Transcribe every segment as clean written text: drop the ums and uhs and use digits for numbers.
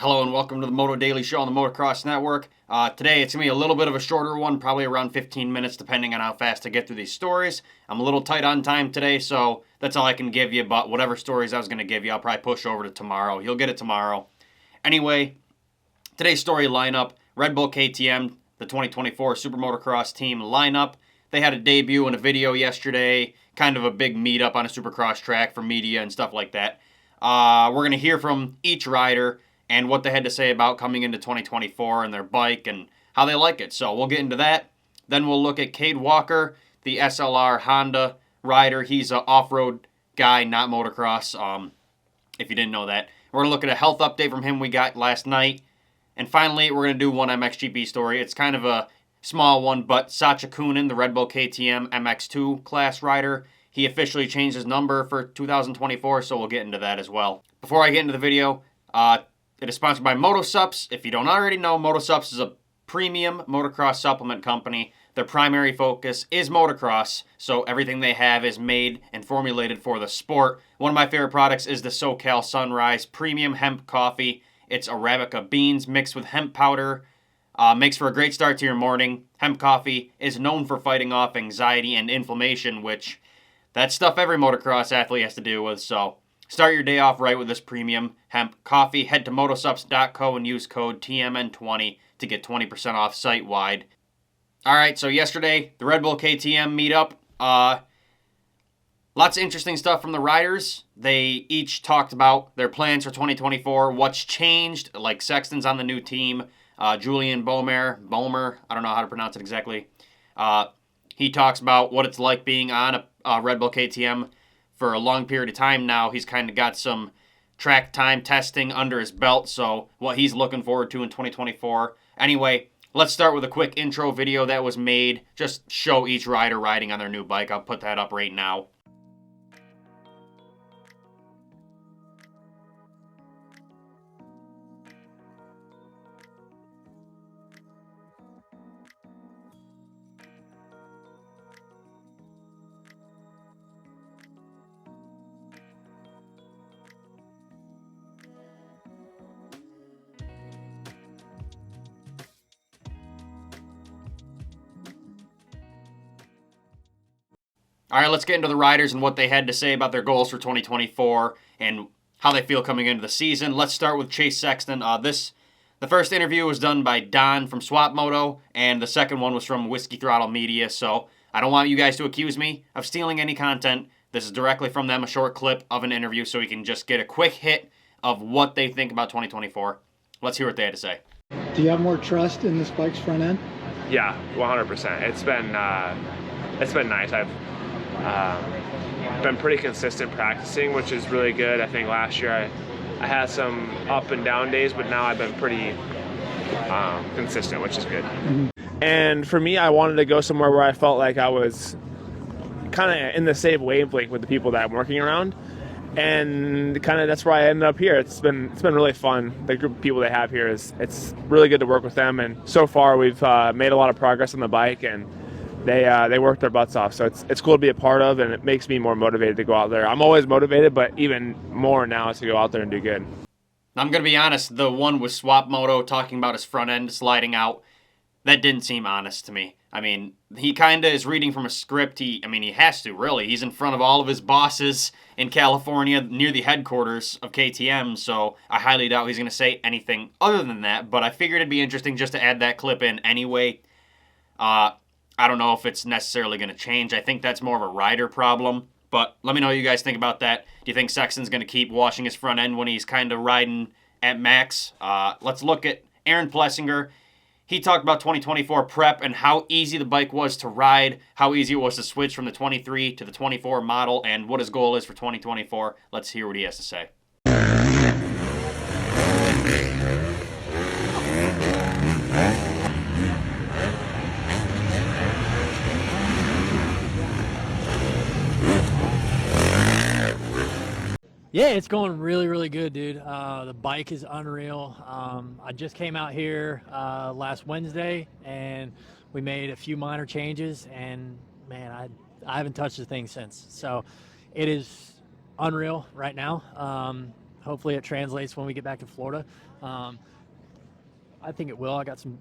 Hello and welcome to the Moto Daily Show on the Motocross Network. Today it's going to be a little bit of a shorter one, probably around 15 minutes depending on how fast I get through these stories. I'm a little tight on time today, so that's all I can give you, but whatever stories I was going to give you, I'll probably push over to tomorrow. You'll get it tomorrow. Anyway, today's story lineup, Red Bull KTM, the 2024 SuperMotocross team lineup. They had a debut and a video yesterday, kind of a big meetup on a Supercross track for media and stuff like that. We're going to hear from each rider and what they had to say about coming into 2024 and their bike and how they like it. So we'll get into that. Then we'll look at Kade Walker, the SLR Honda rider. He's an off-road guy, not motocross, if you didn't know that. We're going to look at a health update from him we got last night. And finally, we're going to do one MXGP story. It's kind of a small one, but Sacha Coenen, the Red Bull KTM MX2 class rider, he officially changed his number for 2024, so we'll get into that as well. Before I get into the video, it is sponsored by MotoSups. If you don't already know, MotoSups is a premium motocross supplement company. Their primary focus is motocross, so everything they have is made and formulated for the sport. One of my favorite products is the SoCal Sunrise Premium Hemp Coffee. It's Arabica beans mixed with hemp powder. Makes for a great start to your morning. Hemp coffee is known for fighting off anxiety and inflammation, which that's stuff every motocross athlete has to deal with, so start your day off right with this premium hemp coffee. Head to motosups.co and use code TMN20 to get 20% off site-wide. All right, so yesterday, the Red Bull KTM meetup. Lots of interesting stuff from the riders. They each talked about their plans for 2024, what's changed, like Sexton's on the new team. Julien Beaumer, I don't know how to pronounce it exactly. He talks about what it's like being on a Red Bull KTM for a long period of time now. He's kind of got some track time testing under his belt, so what he's looking forward to in 2024. Anyway, let's start with a quick intro video that was made. Just show each rider riding on their new bike. I'll put that up right now. All right, let's get into the riders and what they had to say about their goals for 2024 and how they feel coming into the season. Let's start with Chase Sexton. The first interview was done by Don from Swap Moto, and the second one was from Whiskey Throttle Media, so I don't want you guys to accuse me of stealing any content. This is directly from them, a short clip of an interview, so we can just get a quick hit of what they think about 2024. Let's hear what they had to say. Do you have more trust in this bike's front end? Yeah, 100%. It's been nice. I've been pretty consistent practicing, which is really good. I think last year I had some up and down days, but now I've been pretty consistent, which is good. And for me, I wanted to go somewhere where I felt like I was kind of in the same wavelength with the people that I'm working around, and kind of that's why I ended up here. It's been really fun. The group of people they have here it's really good to work with them, and so far we've made a lot of progress on the bike, and they work their butts off, so it's cool to be a part of, and it makes me more motivated to go out there. I'm always motivated, but even more now to go out there and do good. I'm going to be honest, the one with Swap Moto talking about his front end sliding out, that didn't seem honest to me. I mean, he kind of is reading from a script. He has to, really. He's in front of all of his bosses in California near the headquarters of KTM, so I highly doubt he's going to say anything other than that, but I figured it'd be interesting just to add that clip in anyway. I don't know if it's necessarily going to change. I think that's more of a rider problem. But let me know what you guys think about that. Do you think Sexton's going to keep washing his front end when he's kind of riding at max? Let's look at Aaron Plessinger. He talked about 2024 prep and how easy the bike was to ride, how easy it was to switch from the 23 to the 24 model, and what his goal is for 2024. Let's hear what he has to say. Yeah, it's going really, really good, dude. The bike is unreal. I just came out here last Wednesday, and we made a few minor changes, and man, I haven't touched the thing since. So it is unreal right now. hopefully it translates when we get back to Florida. I think it will. I got some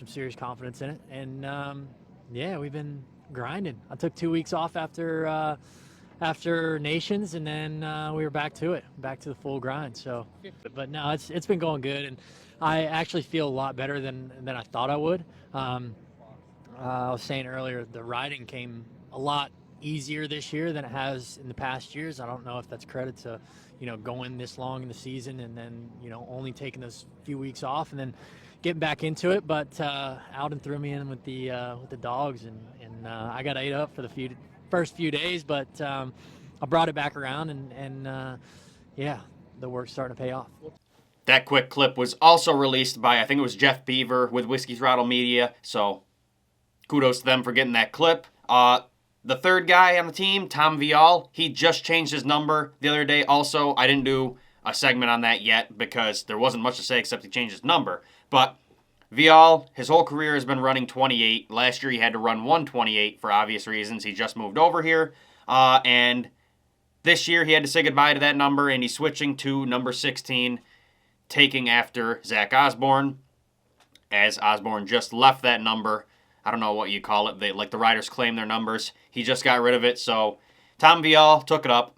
serious confidence in it. And yeah, we've been grinding. I took 2 weeks off after Nations, and then we were back to the full grind. So, but no, it's been going good, and I actually feel a lot better than I thought I would. I was saying earlier, the riding came a lot easier this year than it has in the past years. I don't know if that's credit to, going this long in the season and then, only taking those few weeks off and then getting back into it. But Alden threw me in with the dogs, and I got ate up for the first few days, but I brought it back around, and yeah, the work's starting to pay off. That quick clip was also released by, I think it was Jeff Beaver with Whiskey Throttle Media, so kudos to them for getting that clip. The third guy on the team, Tom Vialle, he just changed his number the other day. Also, I didn't do a segment on that yet because there wasn't much to say except he changed his number. But Vialle, his whole career has been running 28. Last year he had to run 128 for obvious reasons. He just moved over here. And this year he had to say goodbye to that number, and he's switching to number 16, taking after Zach Osborne, as Osborne just left that number. I don't know what you call it. The riders claim their numbers. He just got rid of it. So Tom Vialle took it up.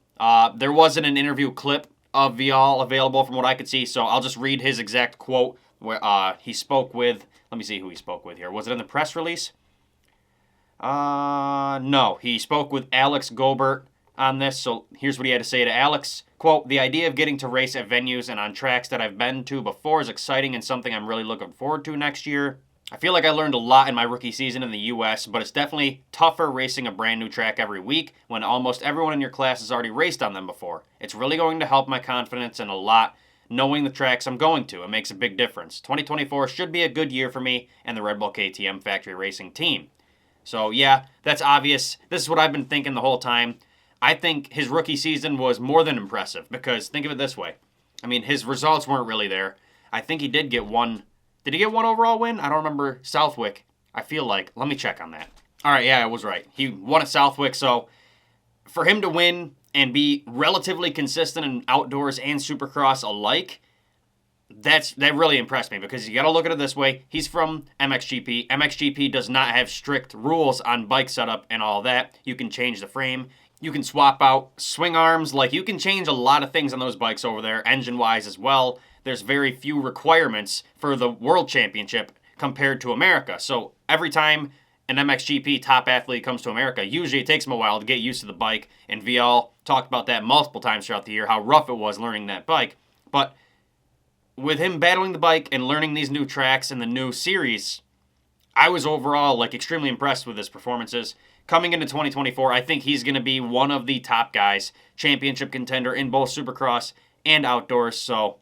There wasn't an interview clip of Vialle available from what I could see, so I'll just read his exact quote where he spoke with, let me see who he spoke with here. Was it in the press release? No, he spoke with Alex Gobert on this, so here's what he had to say to Alex. Quote, "The idea of getting to race at venues and on tracks that I've been to before is exciting and something I'm really looking forward to next year. I feel like I learned a lot in my rookie season in the U.S., but it's definitely tougher racing a brand new track every week when almost everyone in your class has already raced on them before. It's really going to help my confidence and a lot knowing the tracks I'm going to. It makes a big difference. 2024 should be a good year for me and the Red Bull KTM Factory Racing team." So yeah, that's obvious. This is what I've been thinking the whole time. I think his rookie season was more than impressive because think of it this way. I mean, his results weren't really there. I think he did get one. Did he get one overall win? I don't remember. Southwick. I feel like. Let me check on that. All right, yeah, I was right. He won at Southwick, so for him to win and be relatively consistent in outdoors and supercross alike, that really impressed me because you got to look at it this way. He's from MXGP. MXGP does not have strict rules on bike setup and all that. You can change the frame. You can swap out swing arms. Like, you can change a lot of things on those bikes over there, engine-wise as well. There's very few requirements for the World Championship compared to America. So every time an MXGP top athlete comes to America, usually it takes them a while to get used to the bike. And Vialle talked about that multiple times throughout the year, how rough it was learning that bike. But with him battling the bike and learning these new tracks and the new series, I was overall extremely impressed with his performances. Coming into 2024, I think he's going to be one of the top guys, championship contender in both supercross and outdoors. So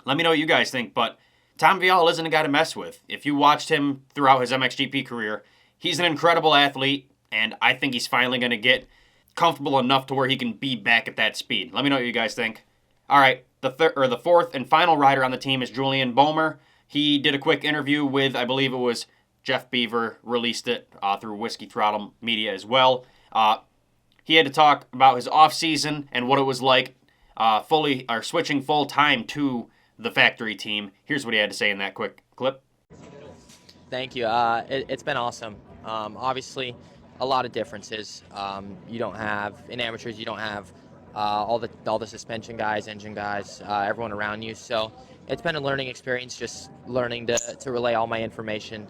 let me know what you guys think, but Tom Vialle isn't a guy to mess with. If you watched him throughout his MXGP career, he's an incredible athlete, and I think he's finally going to get comfortable enough to where he can be back at that speed. Let me know what you guys think. All right, the fourth and final rider on the team is Julien Beaumer. He did a quick interview with, I believe it was Jeff Beaver, released it through Whiskey Throttle Media as well. He had to talk about his off-season and what it was like switching full-time to the factory team. Here's what he had to say in that quick clip. Thank you. It's been awesome. Obviously, a lot of differences. You don't have, in amateurs, you don't have all the suspension guys, engine guys, everyone around you. So it's been a learning experience, just learning to relay all my information,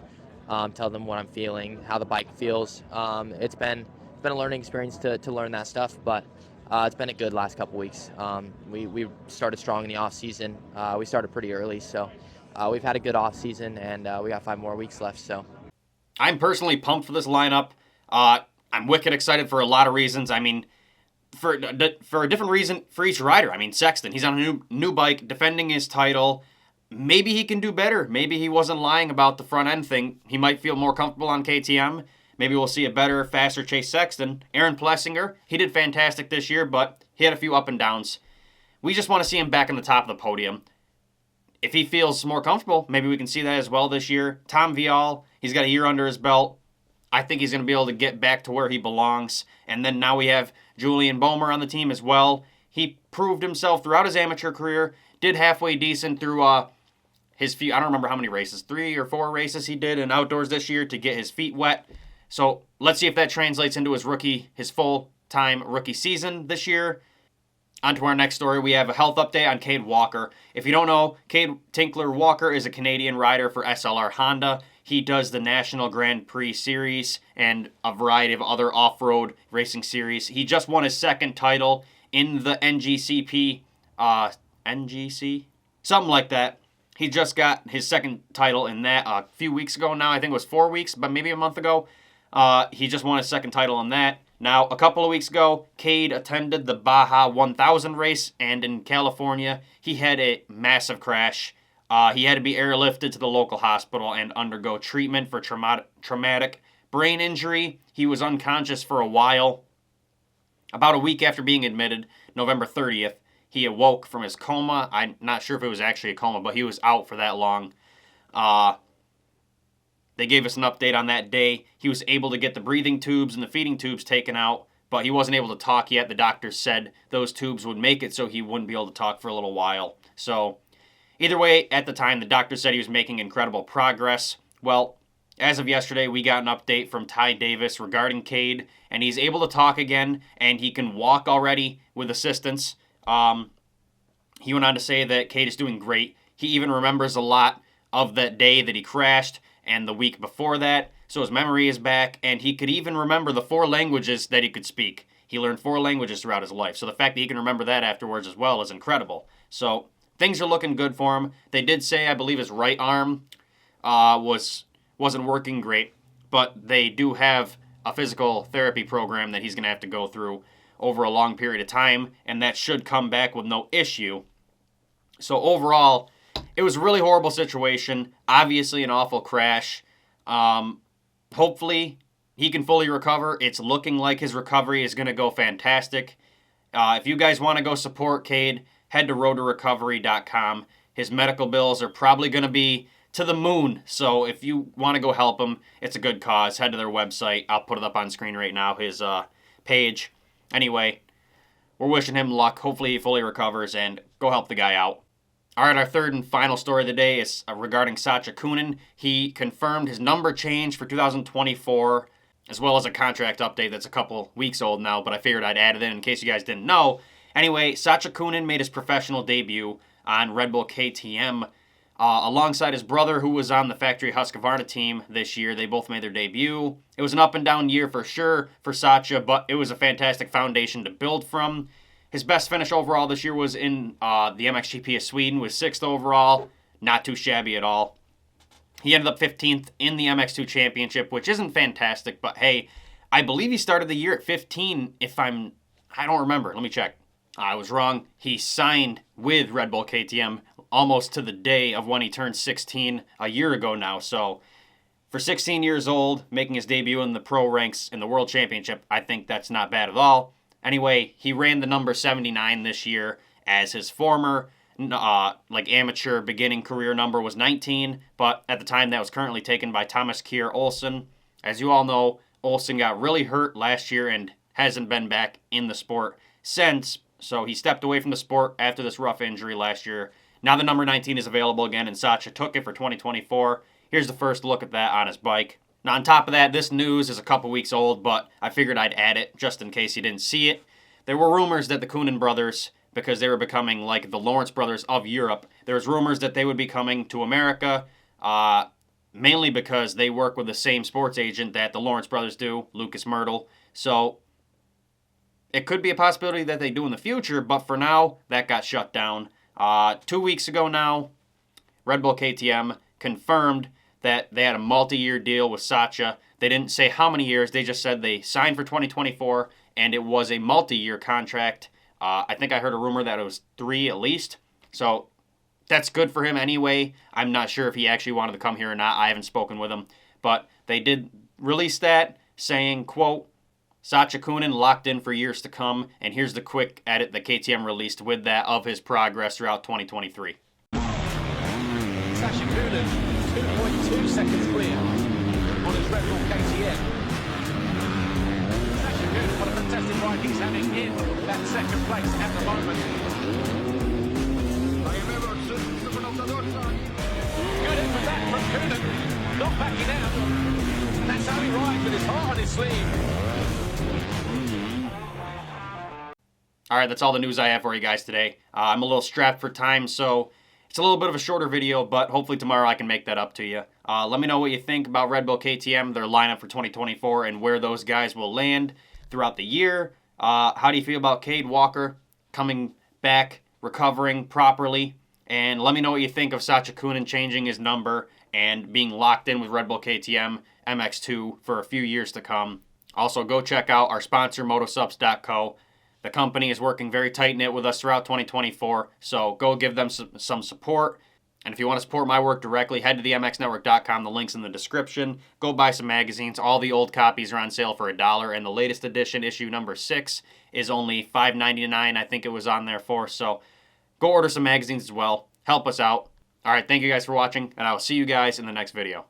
tell them what I'm feeling, how the bike feels. It's been a learning experience to learn that stuff, but it's been a good last couple weeks. We started strong in the off season. We started pretty early, so we've had a good off season, and we got 5 more weeks left. So I'm personally pumped for this lineup. I'm wicked excited for a lot of reasons. I mean, for a different reason for each rider. I mean, Sexton, he's on a new bike, defending his title. Maybe he can do better. Maybe he wasn't lying about the front end thing. He might feel more comfortable on KTM. Maybe we'll see a better, faster Chase Sexton. Aaron Plessinger, he did fantastic this year, but he had a few up and downs. We just want to see him back on the top of the podium. If he feels more comfortable, maybe we can see that as well this year. Tom Vialle, he's got a year under his belt. I think he's going to be able to get back to where he belongs. And then now we have Julien Beaumer on the team as well. he proved himself throughout his amateur career, did halfway decent through his feet. I don't remember how many races, 3 or 4 races he did in outdoors this year to get his feet wet. So let's see if that translates into his full-time rookie season this year. On to our next story. We have a health update on Kade Walker. If you don't know, Kade Tinkler Walker is a Canadian rider for SLR Honda. He does the National Grand Prix Series and a variety of other off-road racing series. He just won his second title in the NGCP, NGC? Something like that. He just got his second title in that a few weeks ago now. I think it was 4 weeks, but maybe a month ago. He just won his second title in that. Now, a couple of weeks ago, Kade attended the Baja 1000 race, and in California, he had a massive crash. He had to be airlifted to the local hospital and undergo treatment for traumatic brain injury. He was unconscious for a while. About a week after being admitted, November 30th, he awoke from his coma. I'm not sure if it was actually a coma, but he was out for that long. They gave us an update on that day. He was able to get the breathing tubes and the feeding tubes taken out, but he wasn't able to talk yet. The doctor said those tubes would make it so he wouldn't be able to talk for a little while. So either way, at the time, the doctor said he was making incredible progress. Well, as of yesterday, we got an update from Ty Davis regarding Kade, and he's able to talk again, and he can walk already with assistance. He went on to say that Kade is doing great. He even remembers a lot of that day that he crashed and the week before that, so his memory is back, and he could even remember the 4 languages that he could speak. He learned 4 languages throughout his life, so the fact that he can remember that afterwards as well is incredible. So things are looking good for him. They did say, I believe, his right arm wasn't working great, but they do have a physical therapy program that he's going to have to go through over a long period of time, and that should come back with no issue. So overall, it was a really horrible situation. Obviously, an awful crash. Hopefully, he can fully recover. It's looking like his recovery is going to go fantastic. If you guys want to go support Kade, head to roadtorecovery.com. His medical bills are probably going to be to the moon. So if you want to go help him, it's a good cause. Head to their website. I'll put it up on screen right now, his page. Anyway, we're wishing him luck. Hopefully he fully recovers, and go help the guy out. All right, our third and final story of the day is regarding Sacha Coenen. He confirmed his number change for 2024, as well as a contract update that's a couple weeks old now, but I figured I'd add it in case you guys didn't know. Anyway, Sacha Coenen made his professional debut on Red Bull KTM alongside his brother, who was on the Factory Husqvarna team this year. They both made their debut. It was an up and down year for sure for Sacha, but it was a fantastic foundation to build from. His best finish overall this year was in the MXGP of Sweden with 6th overall. Not too shabby at all. He ended up 15th in the MX2 championship, which isn't fantastic, but hey, I believe he started the year at 15 I don't remember. Let me check. I was wrong. He signed with Red Bull KTM almost to the day of when he turned 16 a year ago now. So for 16 years old, making his debut in the pro ranks in the World Championship, I think that's not bad at all. Anyway, he ran the number 79 this year, as his former amateur beginning career number was 19, but at the time that was currently taken by Thomas Kier Olsen. As you all know, Olsen got really hurt last year and hasn't been back in the sport since, so he stepped away from the sport after this rough injury last year. Now the number 19 is available again, and Sacha took it for 2024. Here's the first look at that on his bike. Now, on top of that, this news is a couple weeks old, but I figured I'd add it just in case you didn't see it. There were rumors that the Coenen brothers, because they were becoming like the Lawrence brothers of Europe, there was rumors that they would be coming to America, mainly because they work with the same sports agent that the Lawrence brothers do, Lucas Myrtle. So it could be a possibility that they do in the future, but for now, that got shut down. 2 weeks ago now, Red Bull KTM confirmed that they had a multi-year deal with Sacha. They didn't say how many years. They just said they signed for 2024, and it was a multi-year contract. I think I heard a rumor that it was 3 at least. So that's good for him anyway. I'm not sure if he actually wanted to come here or not. I haven't spoken with him. But they did release that saying, quote, Sacha Coenen locked in for years to come. And here's the quick edit that KTM released with that of his progress throughout 2023. Sacha Coenen, 2.2 seconds clear on his Red Bull KTM. Sacha Coenen, what a fantastic ride he's having in that and second place at the moment. Good effort that from Coenen. Not backing out. That's only right with his heart on his sleeve. All right, that's all the news I have for you guys today. I'm a little strapped for time, so it's a little bit of a shorter video, but hopefully tomorrow I can make that up to you. Let me know what you think about Red Bull KTM, their lineup for 2024, and where those guys will land throughout the year. How do you feel about Kade Walker coming back, recovering properly? And let me know what you think of Sacha Coenen changing his number and being locked in with Red Bull KTM MX2 for a few years to come. Also, go check out our sponsor, motosubs.co. The company is working very tight-knit with us throughout 2024, so go give them some support. And if you want to support my work directly, head to the mxnetwork.com. The link's in the description. Go buy some magazines. All the old copies are on sale for $1, and the latest edition, issue number 6, is only $5.99. I think it was on there for. So go order some magazines as well. Help us out. All right, thank you guys for watching, and I will see you guys in the next video.